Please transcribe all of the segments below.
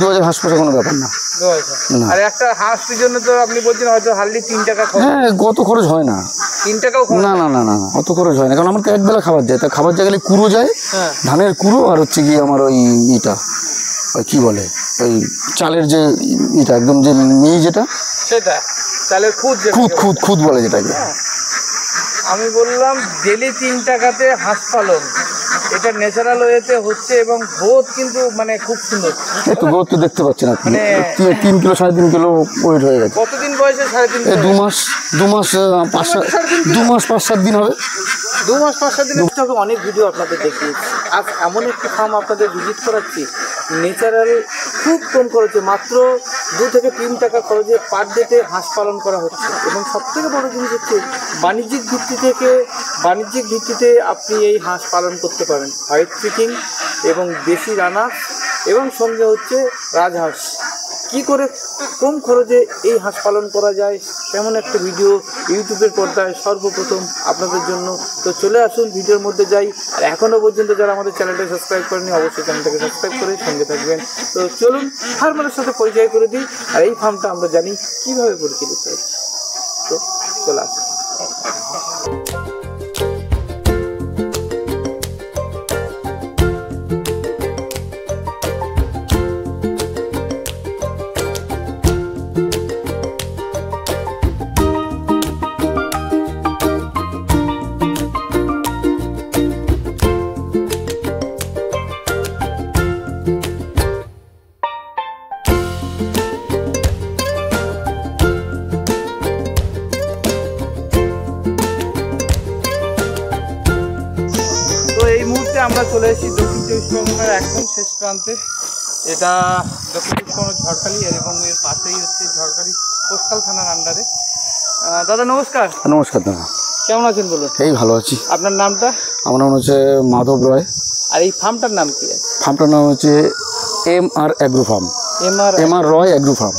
2000 হাঁস পোষা কোনো ব্যাপার না। আর একটা হাঁস জন্য তো আপনি বলছেন হয়তো হার্ডলি 3 টাকা খরচ। হ্যাঁ, কত খরচ হয় না, 3 টাকাও না না না না অত খরচ হয় না, কারণ আমার তো একবেলা খাবার যায়, তা খাবার যায় গেলে কুড়ো যায়, ধানের কুড়ো আর হচ্ছে কি আমার ওই ইটা ওই কী বলে ওই চালের যে ইটা একদম যে নেই যেটা সেটা চালের খুদ খুদ খুদ বলে যেটাকে। আমি বললাম ডেলি 3 টাকাতে হাঁস পালন, এটা ন্যাচারাল ওয়েতে হচ্ছে এবং গ্রোথ কিন্তু মানে খুব সুন্দর। একটু গ্রোথ তো দেখতে পাচ্ছেন আপনি, 3 কিলো 3.5 কিলো ওয়েট হয়ে গেছে। কতদিন বয়সে? 3.5 কিলো। 2 মাস 5-7 দিন হবে। 2 মাস 5-7 দিন হবে। অনেক ভিডিও আপনাদের দেখিয়েছি, আজ এমন একটি ফার্ম আপনাদের ভিজিট করাচ্ছি, ন্যাচারাল, খুব কম খরচে, মাত্র 2 থেকে 3 টাকা খরচে পার ডেতে হাঁস পালন করা হচ্ছে। এবং সবথেকে বড় জিনিস হচ্ছে বাণিজ্যিক ভিত্তিতে আপনি এই হাঁস পালন করতে পারেন। হোয়াইট চিকিং এবং দেশি রানা এবং সঙ্গে হচ্ছে রাজহাঁস। কী করে কম খরচে এই হাঁস পালন করা যায় তেমন একটা ভিডিও ইউটিউবের পর্দায় সর্বপ্রথম আপনাদের জন্য। তো চলে আসুন, ভিডিওর মধ্যে যাই। আর এখনও পর্যন্ত যারা আমাদের চ্যানেলটা সাবস্ক্রাইব করেনি অবশ্যই চ্যানেলটাকে সাবস্ক্রাইব করে সঙ্গে থাকবেন। তো চলুন ফার্মারের সাথে পরিচয় করে দিই, আর এই ফার্মটা আমরা জানি কীভাবে পরিচালিত হচ্ছে। তো চলে আসুন। আমরা চলে এসেছি দক্ষিণ 24 পরগনার একদম শেষ প্রান্তে। এটা দক্ষিণ 24 পরগনার ঝড়খালি, এবং এর পাশেই হচ্ছে ঝড়খালি কোস্টাল থানার আন্ডারে। দাদা নমস্কার। নমস্কার দাদা, কেমন আছেন বলুন? এই ভালো আছি। আপনার নামটা? আমার নাম হচ্ছে মাধব রয়। আর এই ফার্মটার নাম কি? ফার্মটার নাম হচ্ছে MR অ্যাগ্রো ফার্ম। MR রয় অ্যাগ্রো ফার্ম।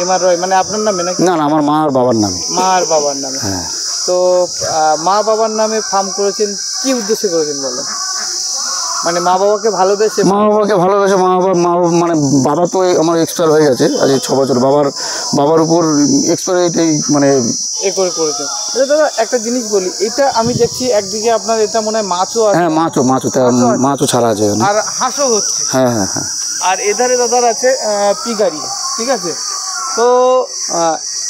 MR রয় মানে আপনার নামে নাকি? না না, আমার মা আর বাবার নামে। মা আর বাবার নামে। হ্যাঁ। তো মা বাবার নামে ফার্ম করেছেন, কি উদ্দেশ্যে করেছেন বলেন? মানে মা বাবাকে ভালোবেসে? মা বাবা মানে বাবা তো আমার এক্সপায়ার হয়ে গেছে আজ 6 বছর। বাবার উপর এক্সপায়ার মানে করেছেন। দাদা একটা জিনিস বলি, এটা আমি দেখছি একদিকে আপনার এটা মনে হয় মাছও আছে। হ্যাঁ, মাছও ছাড়া আছে, আর হাঁসও হচ্ছে। হ্যাঁ হ্যাঁ হ্যাঁ। আর এধারে দাদার আছে পিগারি, ঠিক আছে। তো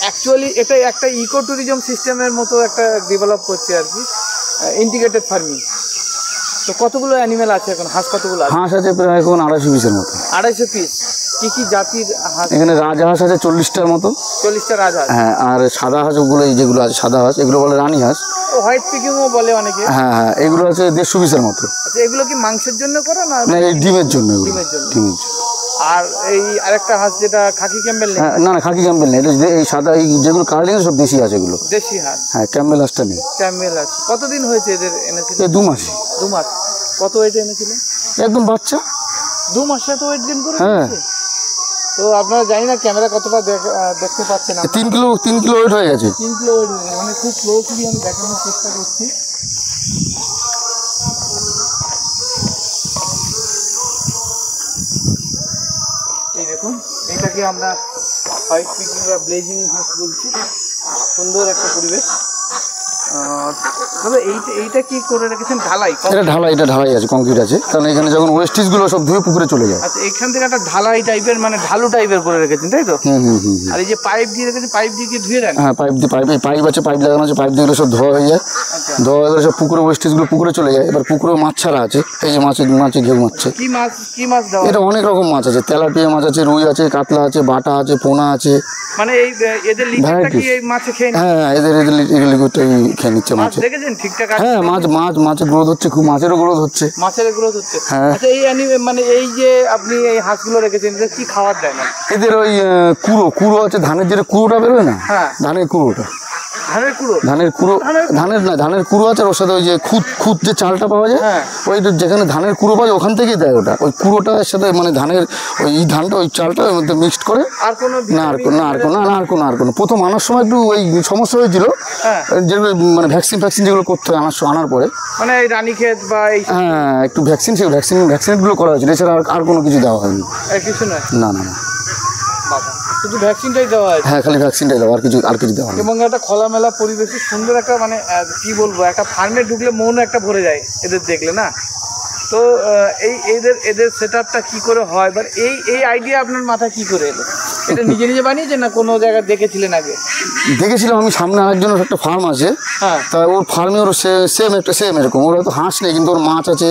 অ্যাকচুয়ালি এটা একটা ইকো ট্যুরিজম সিস্টেমের মতো একটা ডেভেলপ করছে আর কি, ইন্টিগ্রেটেড ফার্মিং। তো কতগুলো অ্যানিমেল আছে এখন? হাঁস কতগুলো আছে? হাঁস আছে প্রায় এখন 250 পিসের মতো। 250 পিস? কি জাতির হাঁস? এখানে রাজহাঁস আছে 40টার মতো। 40টা রাজহাঁস? হ্যাঁ। আর সাদা হাঁসগুলো যেগুলো আছে সাদা হাঁস, এগুলো বলে রানী হাঁস। হোয়াইট পিকিংও বলে অনেকে। হ্যাঁ হ্যাঁ, এগুলো আছে 150 পিসের মতো। আচ্ছা, এগুলো কি মাংসের জন্য করা না? এই ডিমের জন্য। ডিমের জন্য। আর এই আরেকটা হাঁস যেটা খাকি ক্যাম্বেল? না না, খাকি ক্যাম্বেল নেই, এই সাদা এই যেগুলো কার্লিং সব দেশি আছে, এগুলো দেশি হাঁস। হ্যাঁ, ক্যাম্বেল হাঁসটা নেই। ক্যাম্বেল হাঁস কতদিন হয়েছে এদের এনেছিল? 2 মাস। 2 মাস। কত ওয়েট এনেছিল? একদম বাচ্চা। 2 মাসে তো ওয়েট গেইন করে? হ্যাঁ। তো আপনারা জানি না ক্যামেরা কতটা দেখতে পাচ্ছেন। 3 কিলো ওয়েট হয়ে গেছে। 3 কিলো ওয়েট, মানে খুব ক্লোজলি আমি দেখানোর চেষ্টা করছি। এই দেখুন, এটাকে আমরা হোয়াইট পিকিং বা ব্লেজিং হাঁস বলছি। সুন্দর একটা পরিবেশ। দাদা এইটা কি করে রেখেছেন? ঢালাই? এটা ঢালাই আছে, কংক্রিট আছে, কারণ এখানে যখন ওয়েস্টেজগুলো সব ধুয়ে পুকুরে চলে যায়। আচ্ছা, এখান থেকে একটা ঢালাই টাইপের মানে ঢালু টাইপের করে রেখেছেন, তাই তো? আর এই যে পাইপ দিয়ে রেখেছেন, পাইপ দিয়ে কি ধুয়ে দেন? হ্যাঁ, পাইপ আছে, পাইপ লাগানো আছে, পাইপ দিয়ে সব ধোয়া হয়ে যায়। ধোয়া হয়ে গেলে সব পুকুরে ওয়েস্টেজগুলো পুকুরে চলে যায়। এবার পুকুরে মাছ ছাড়া আছে, এই যে মাছে ঘেউ মারছে। কি মাছ দেওয়া? এটা অনেক রকম মাছ আছে, তেলাপিয়া মাছ আছে, রুই আছে, কাতলা আছে, বাটা আছে, পোনা আছে। মানে এই এদের লিকুইডটা কি এই মাছে খেয়ে? হ্যাঁ, এদের লিকুইডটাই খেয়ে নিচ্ছে মাছ। দেখেছেন ঠিকঠাক? হ্যাঁ, মাছের গ্রোথ হচ্ছে, খুব মাছেরও গ্রোথ হচ্ছে। হ্যাঁ। আচ্ছা, মানে এই যে আপনি এই হাঁসগুলো রেখেছেন, এদের কি খাবার দেয় না? এদের ওই কুড়ো আছে, ধানের যে কুড়োটা বেরোয় না, ধানের কুড়োটা ধানের কুড়ো ধানের কুড়ো আছে, আর ওর সাথে ওই যে খুদ যে চালটা পাওয়া যায়, ওই যেখানে ধানের কুড়ো পাওয়া যায় ওখান থেকেই দেয় ওটা। ওই কুড়োটার সাথে মানে ধানের ওই ধানটা ওই চালটা ওর মধ্যে মিক্সড করে। আর কোনো আর কোনো প্রথম আনার সময় একটু ওই সমস্যা হয়েছিল, যেগুলো মানে ভ্যাকসিন যেগুলো করতে হয় আনার পরে, মানে এই রানীক্ষেত বা এই একটু ভ্যাকসিনগুলো করা হয়েছিল, এছাড়া আর কোনো কিছু দেওয়া হয়নি। কিছু না, না শুধু ভ্যাকসিনটাই দেওয়া হয়। হ্যাঁ, খালি ভ্যাকসিনটাই দেওয়া, আর কিছু দেওয়া। এবং একটা খোলামেলা পরিবেশে সুন্দর একটা মানে কি বলবো, একটা ফার্মে ঢুকলে মন একটা ভরে যায় এদের দেখলে না। তো এদের সেট আপটা কী করে হয়, বা এই আইডিয়া আপনার মাথায় কী করে এলো? এটা নিজে বানিয়েছেন না কোনো জায়গায় দেখেছিলেন আগে? দেখেছিলাম আমি, সামনে আরেকজনের একটা ফার্ম আছে, তা ওর ফার্মে ওর সেম এরকম, ওর হয়তো হাঁস নেই কিন্তু ওর মাছ আছে,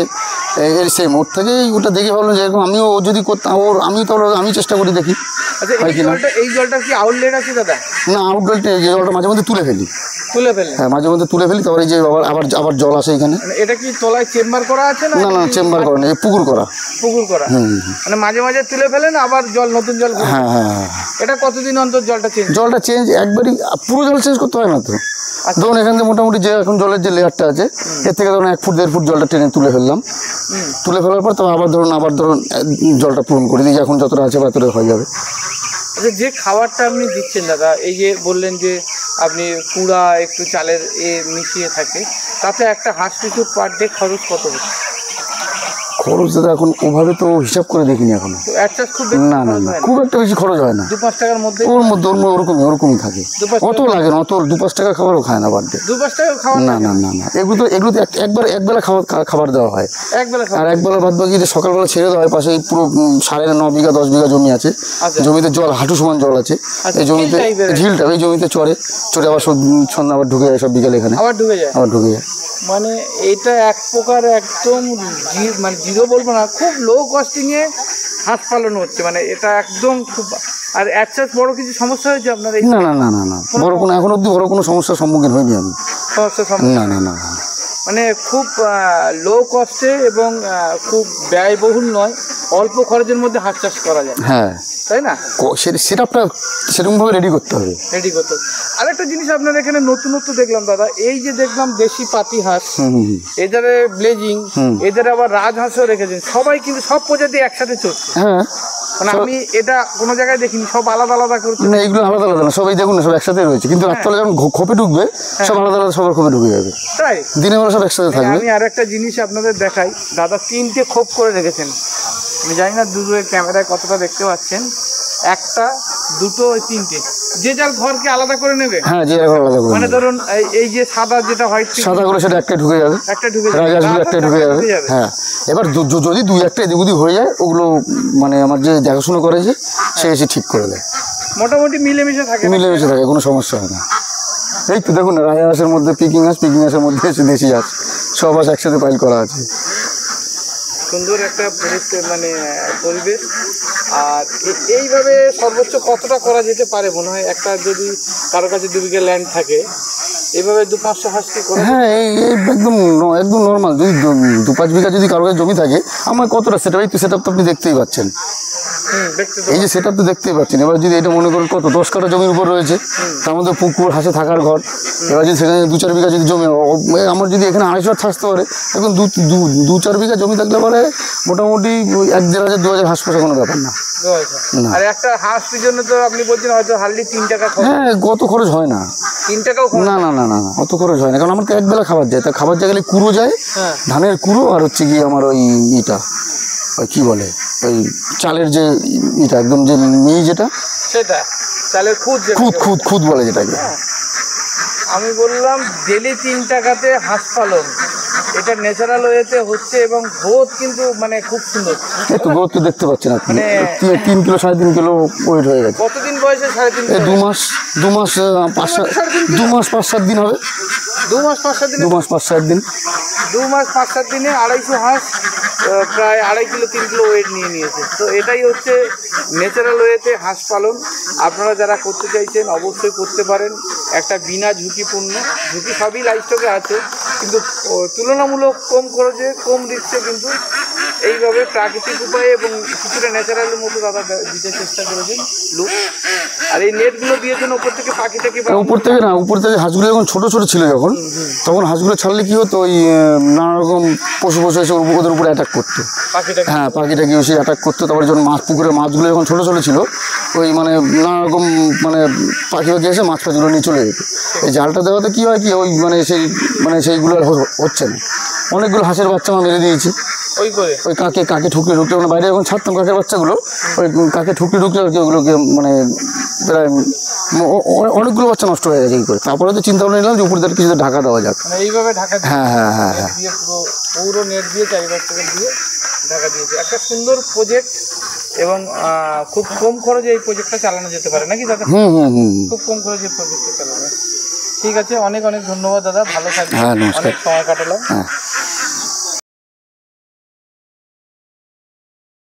এর সেম ওর থেকেই ওটা দেখে ভাবলাম যে এরকম আমিও যদি করতাম, আমি চেষ্টা করি দেখি। এই জলটা কি আউটলেট আছে দাদা? না, আউটলেট যে জলটা মাঝে মধ্যে তুলে ফেলি। হ্যাঁ, মাঝে মধ্যে তুলে ফেলি, তারপরে যে আবার জল আসে এখানে। এটা কি তলায় চেম্বার করা আছে? না চেম্বার করা নেই, পুকুর করা। মানে মাঝে মাঝে তুলে ফেলেন, আবার নতুন জল। হ্যাঁ। এটা কতদিন অন্তর জলটা চেঞ্জ একবারই, পুরো জল চেঞ্জ করতে হয় না তো। ধরুন এখান থেকে মোটামুটি যে এখন জলের যে লেয়ারটা আছে, এর থেকে ধরুন 1 ফুট 1.5 ফুট জলটা টেনে তুলে ফেললাম। তুলে ফেলার পর তবে আবার ধরুন জলটা পূরণ করে দিই, এখন যতটা আছে ততটা হয়ে যাবে। আচ্ছা, যে খাবারটা আপনি দিচ্ছেন দাদা, এই যে বললেন যে আপনি কুড়া একটু চালের মিশিয়ে থাকে, তাতে একটা হাঁস পিছু পার ডে খরচ কত হচ্ছে? খরচ দাদা এখন ওভাবে তো হিসাব করে দেখিনি এখনো। না, খুব একটা বেশি খরচ হয় না, 2-5 টাকার মধ্যে। ওরকমই থাকে, অত লাগে না, অত 2-5 টাকা খাবারও খায় না পার ডে। 2-5 টাকা খাবার? না, এগুলোতে একবেলা খাবার দেওয়া হয়, আর একবেলা বাদ বাকি যে সকালবেলা ছেড়ে দেওয়া হয়। পাশে পুরো 9.5 বিঘা 10 বিঘা জমি আছে, জমিতে জল হাঁটু সমান জল আছে। এই জমিতে ঝিলটা, এই জমিতে চড়ে আবার সন্ধ্যা আবার ঢুকে যায়, সব বিকালে এখানে আবার ঢুকে যায়। মানে এটা এক প্রকার একদম মানে জিরো বলবো না, খুব লো কস্টিংয়ে হাঁস পালন হচ্ছে, মানে এটা একদম খুব। আর একটা বড় কিছু সমস্যা হয়েছে আপনার? না, এখন অব্দি বড় কোনো সমস্যার সম্মুখীন হয়নি আমি। না, মানে খুব লো কস্টে এবং খুব ব্যয়বহুল নয়, অল্প খরচের মধ্যে হাঁস চাষ করা যায়। হ্যাঁ, তাই না? সেটআপটা সেরকমভাবে রেডি করতে হবে। আরেকটা জিনিস আপনার এখানে নতুনত্ব দেখলাম দাদা, এই যে দেখলাম দেশি পাতি হাঁস, এদের ব্লেজিং, এদের আবার রাজহাঁসও রেখেছেন। সবাই কিন্তু সব প্রজাতি একসাথে চলছে। হ্যাঁ, মানে আমি এটা কোনো জায়গায় দেখিনি, সব আলাদা করছে। না, এগুলো আলাদা না, সবাই দেখুন না, সব একসাথে রয়েছে, কিন্তু রাত্রে যখন খোপে ঢুকবে সব আলাদা সবার খোপে ঢুকে যাবে। তাই দিনের বেলা সব একসাথে থাকবে। আমি আর একটা জিনিস আপনাদের দেখাই, দাদা 3টে খোপ করে রেখেছেন। আমি জানি না দূরের ক্যামেরায় কতটা দেখতে পাচ্ছেন, 1টা 2টো 3টে, যে যার ঘরকে আলাদা করে নেবে। হ্যাঁ, যে ঘর আলাদা করে। মানে ধরুন এই যে সাদা যেটা হোয়াইট সাদা করে সেটা একটা ঢুকে যাবে, রাজহাঁসগুলো একটা ঢুকে যাবে। হ্যাঁ, এবার যদি 2-1টা এদিক ওদিক হয়ে যায়, ওগুলো মানে আমার যে দেখাশোনা করে সে এসে ঠিক করে দেয়। মোটামুটি মিলেমিশে থাকে, কোনো সমস্যা হয় না। এই তো দেখুন না, রাজহাঁসের মধ্যে পিকিং হাঁসের মধ্যে এসে দেশি হাঁস, সব হাঁস একসাথে পাইল করা আছে। সুন্দর একটা মানে পরিবেশ। আর এইভাবে সর্বোচ্চ কতটা করা যেতে পারে মনে হয়? একটা যদি কারো কাছে 2 বিঘা ল্যান্ড থাকে, এইভাবে 2-500 হাঁসকে করে? হ্যাঁ, এই একদম নর্মাল, যদি 2-5 বিঘা যদি কারো কাছে জমি থাকে, আমার কতটা সেটআপ তো আপনি দেখতেই পাচ্ছেন। এই যে সেটআপ তো দেখতেই পাচ্ছেন। এবার যদি এটা মনে করেন কত 10 কাঠা জমির উপর রয়েছে, তার মধ্যে পুকুর, হাঁসে থাকার ঘর, এবার যদি সেখানে 2-4 বিঘা যদি জমি, আমার যদি এখানে 250 থাকতে পারে, এখন 2-4 বিঘা জমি থাকলে পরে মোটামুটি 1,500-2,000 হাঁস পোষা কোনো ব্যাপার না। আর একটা হাঁস পিছনে তো আপনি বলছেন হয়তো হার্ডলি 3 টাকা। হ্যাঁ, কত খরচ হয় না, 3 টাকাও না, অত খরচ হয় না, কারণ আমার তো একবেলা খাবার যায়। তা খাবার জায়গায় কুড়ো যায়, ধানের কুড়ো, আর হচ্ছে কি আমার ওই ওই কি বলে, ওই চালের যে একদম যে যেটা, সেটা চালের খুদ বলে যেটাকে। আমি বললাম ডেলি 3 টাকাতে হাঁস পালন, এটা ন্যাচারাল ওয়েতে হচ্ছে, এবং গ্রোথ কিন্তু মানে খুব সুন্দর। এই তো গ্রোথ তো দেখতে পাচ্ছেন আপনি, 3 কিলো 3.5 কিলো ওয়েট হয়ে গেছে। কতদিন বয়সে? 3.5। 2 মাস 5-7 দিন হবে। 2 মাস 5-7 দিন। 2 মাস 5-7 দিন। 2 মাস 5-7 দিনে 250 হাঁস প্রায় 2.5 কিলো 3 কিলো ওয়েট নিয়েছে। তো এটাই হচ্ছে ন্যাচারাল ওয়েতে হাঁস পালন। আপনারা যারা করতে চাইছেন অবশ্যই করতে পারেন, একটা বিনা ঝুঁকিপূর্ণ, ঝুঁকি সবই লাইফস্টকে আছে, কিন্তু তুলনামূলক কম খরচে কম রিস্কে কিন্তু এইভাবে প্রাকৃতিক উপায়ে এবং কিছুটা ন্যাচারালের মতো দাদা দিতে চেষ্টা করেছেন লুক। আর এই নেটগুলো দিয়েছেন উপর থেকে পাখিটাকে উপর থেকে না, উপর থেকে হাঁসগুলো যখন ছোট ছোট ছিল যখন, তখন হাঁসগুলো ছাড়লে কি হতো, ওই নানা রকম পশু এসে ওদের উপরে অ্যাটাক করতো। পাখিটাকে হ্যাঁ, পাখিটাকে এসে অ্যাটাক করতো। তারপরে যখন মাছ পুকুরে মাছগুলো যখন ছোটো ছোটো ছিল, ওই মানে নানা রকম মানে পাখি এসে মাছ ফাছগুলো নিয়ে চলে যেত। এই জালটা দেওয়াতে কী হয় কি, ওই সেইগুলো আর হচ্ছে না। অনেকগুলো হাঁসের বাচ্চা আমরা মেরে দিয়েছি ওই কাকে ঠুকরে ঢুকতে, মানে বাইরে যখন ছাড়তাম কাকের বাচ্চাগুলো, ওই কাকে ঠুকরে ঢুকতে আর কি ওগুলোকে মানে প্রায় অনেকগুলো বাচ্চা নষ্ট হয়ে গেছে এই করে। তারপরে তো চিন্তা ভাবনা নিলাম যে উপরে কিছু ঢাকা দেওয়া যাক। এইভাবে ঢাকা হ্যাঁ হ্যাঁ হ্যাঁ হ্যাঁ, পুরো নেট দিয়ে চারিপাশ থেকে দিয়ে ঢাকা দিয়েছে। একটা সুন্দর প্রজেক্ট এবং খুব কম খরচে এই প্রজেক্টটা চালানো যেতে পারে নাকি দাদা? খুব কম খরচে প্রজেক্টটা চালানো। ঠিক আছে, অনেক অনেক ধন্যবাদ দাদা, ভালো থাকবেন। অনেক সময় কাটালাম।